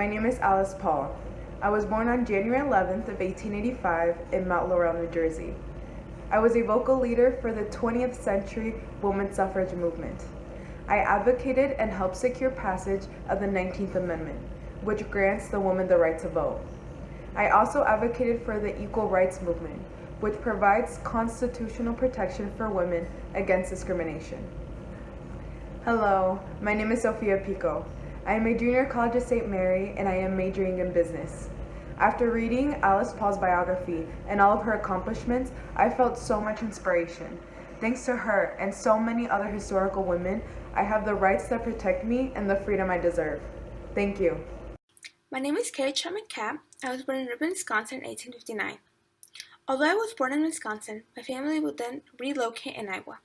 my name is Alice Paul. I was born on January 11th of 1885 in Mount Laurel, New Jersey. I was a vocal leader for the 20th century women's suffrage movement. I advocated and helped secure passage of the 19th Amendment, which grants the woman the right to vote. I also advocated for the equal rights movement, which provides constitutional protection for women against discrimination. Hello, my name is Sophia Pico. I am a junior at College of St. Mary and I am majoring in business. After reading Alice Paul's biography and all of her accomplishments, I felt so much inspiration. Thanks to her and so many other historical women, I have the rights that protect me and the freedom I deserve. Thank you. My name is Carrie Chapman Capp. I was born in Ripon, Wisconsin in 1859. Although I was born in Wisconsin, my family would then relocate in Iowa.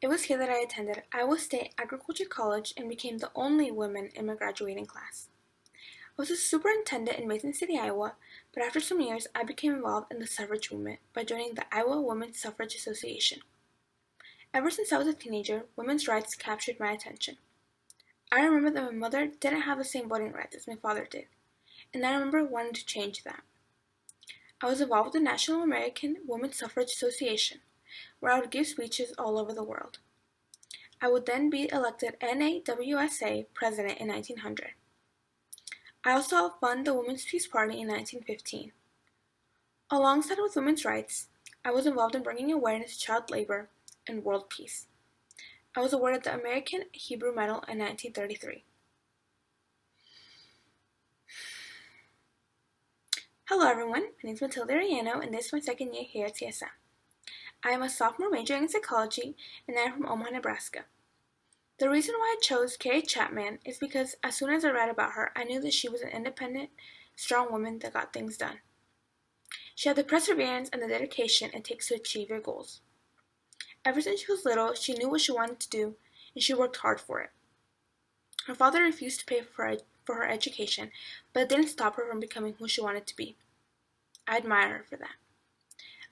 It was here that I attended Iowa State Agriculture College and became the only woman in my graduating class. I was a superintendent in Mason City, Iowa, but after some years I became involved in the suffrage movement by joining the Iowa Women's Suffrage Association. Ever since I was a teenager, women's rights captured my attention. I remember that my mother didn't have the same voting rights as my father did, and I remember wanting to change that. I was involved with the National American Women's Suffrage Association, where I would give speeches all over the world. I would then be elected NAWSA president in 1900. I also helped fund the Women's Peace Party in 1915. Alongside with women's rights, I was involved in bringing awareness to child labor and world peace. I was awarded the American Hebrew Medal in 1933. Hello everyone, my name is Matilda Ariano and this is my second year here at CSM. I am a sophomore majoring in psychology and I am from Omaha, Nebraska. The reason why I chose Carrie Chapman is because as soon as I read about her, I knew that she was an independent, strong woman that got things done. She had the perseverance and the dedication it takes to achieve your goals. Ever since she was little, she knew what she wanted to do and she worked hard for it. Her father refused to pay for her education, but it didn't stop her from becoming who she wanted to be. I admire her for that.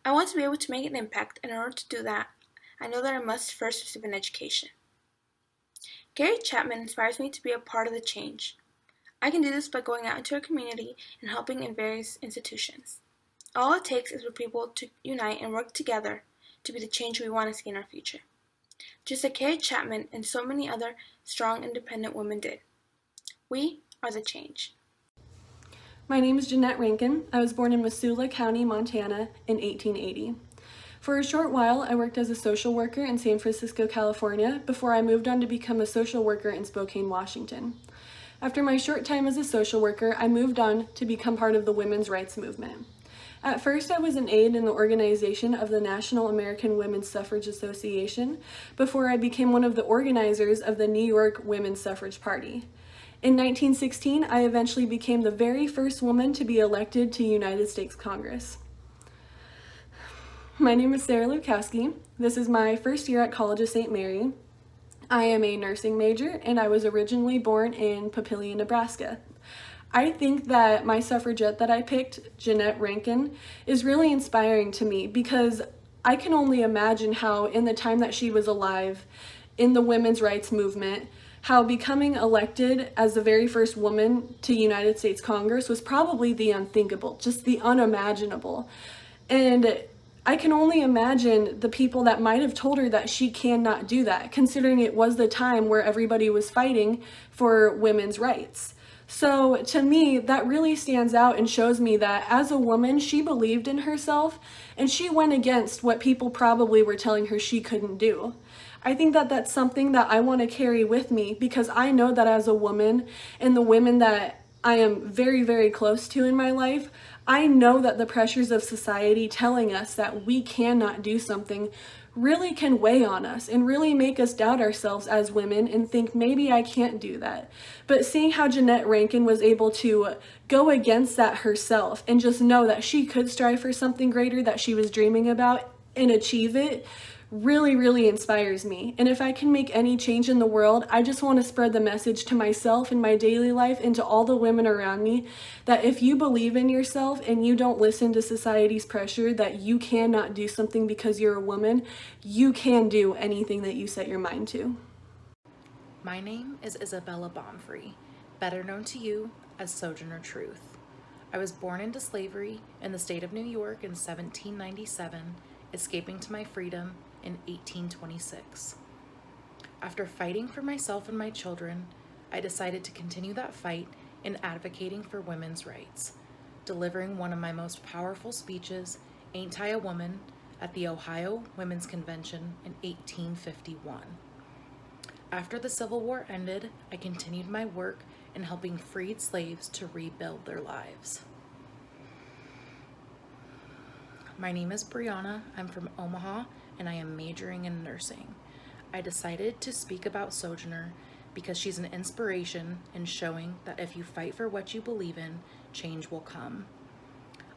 I want to be able to make an impact, and in order to do that, I know that I must first receive an education. Carrie Chapman inspires me to be a part of the change. I can do this by going out into our community and helping in various institutions. All it takes is for people to unite and work together to be the change we want to see in our future. Just like Carrie Chapman and so many other strong, independent women did. We are the change. My name is Jeanette Rankin. I was born in Missoula County, Montana in 1880. For a short while, I worked as a social worker in San Francisco, California, before I moved on to become a social worker in Spokane, Washington. After my short time as a social worker, I moved on to become part of the women's rights movement. At first, I was an aide in the organization of the National American Women's Suffrage Association before I became one of the organizers of the New York Women's Suffrage Party. In 1916, I eventually became the very first woman to be elected to United States Congress. My name is Sarah Lukowski. This is my first year at College of St. Mary. I am a nursing major and I was originally born in Papillion, Nebraska. I think that my suffragette that I picked, Jeanette Rankin, is really inspiring to me because I can only imagine how in the time that she was alive in the women's rights movement, how becoming elected as the very first woman to United States Congress was probably the unthinkable, just the unimaginable. And I can only imagine the people that might have told her that she cannot do that, considering it was the time where everybody was fighting for women's rights. So to me, that really stands out and shows me that as a woman, she believed in herself and she went against what people probably were telling her she couldn't do. I think that that's something that I want to carry with me because I know that as a woman and the women that I am very, very close to in my life, I know that the pressures of society telling us that we cannot do something really can weigh on us and really make us doubt ourselves as women and think maybe I can't do that. But seeing how Jeanette Rankin was able to go against that herself and just know that she could strive for something greater that she was dreaming about and achieve it really, really inspires me. And if I can make any change in the world, I just want to spread the message to myself in my daily life and to all the women around me that if you believe in yourself and you don't listen to society's pressure that you cannot do something because you're a woman, you can do anything that you set your mind to. My name is Isabella Baumfree, better known to you as Sojourner Truth. I was born into slavery in the state of New York in 1797, escaping to my freedom in 1826. After fighting for myself and my children, I decided to continue that fight in advocating for women's rights, delivering one of my most powerful speeches, Ain't I a Woman, at the Ohio Women's Convention in 1851. After the Civil War ended, I continued my work in helping freed slaves to rebuild their lives. My name is Brianna. I'm from Omaha, and I am majoring in nursing. I decided to speak about Sojourner because she's an inspiration in showing that if you fight for what you believe in, change will come.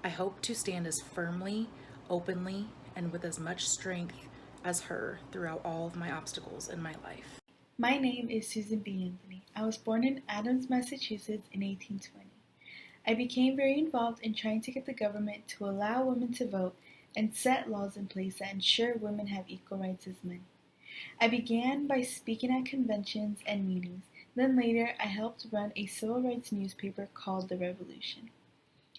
I hope to stand as firmly, openly, and with as much strength as her throughout all of my obstacles in my life. My name is Susan B. Anthony. I was born in Adams, Massachusetts in 1820. I became very involved in trying to get the government to allow women to vote and set laws in place that ensure women have equal rights as men. I began by speaking at conventions and meetings. Then later, I helped run a civil rights newspaper called The Revolution.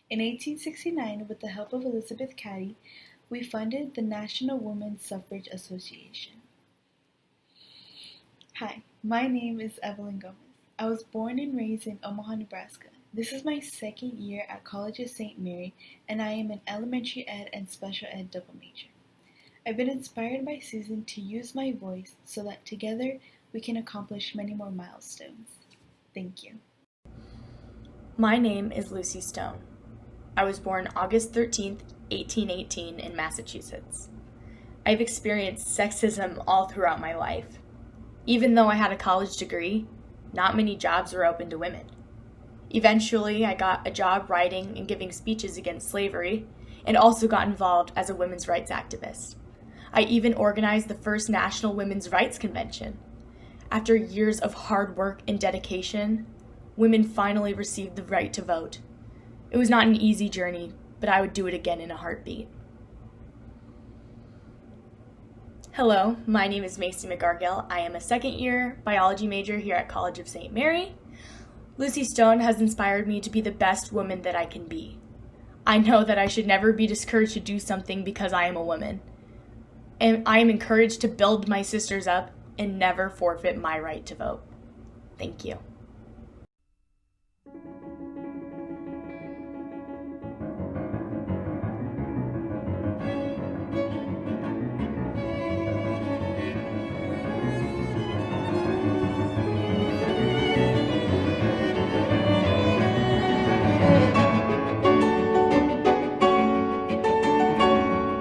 In 1869, with the help of Elizabeth Cady, we funded the National Women's Suffrage Association. Hi, my name is Evelyn Gomez. I was born and raised in Omaha, Nebraska. This is my second year at College of St. Mary, and I am an elementary ed and special ed double major. I've been inspired by Susan to use my voice so that together we can accomplish many more milestones. Thank you. My name is Lucy Stone. I was born August 13th, 1818 in Massachusetts. I've experienced sexism all throughout my life. Even though I had a college degree, not many jobs were open to women. Eventually, I got a job writing and giving speeches against slavery, and also got involved as a women's rights activist. I even organized the first National Women's Rights Convention. After years of hard work and dedication, women finally received the right to vote. It was not an easy journey, but I would do it again in a heartbeat. Hello, my name is Macy McGargill. I am a second-year biology major here at College of St. Mary. Lucy Stone has inspired me to be the best woman that I can be. I know that I should never be discouraged to do something because I am a woman. And I am encouraged to build my sisters up and never forfeit my right to vote. Thank you.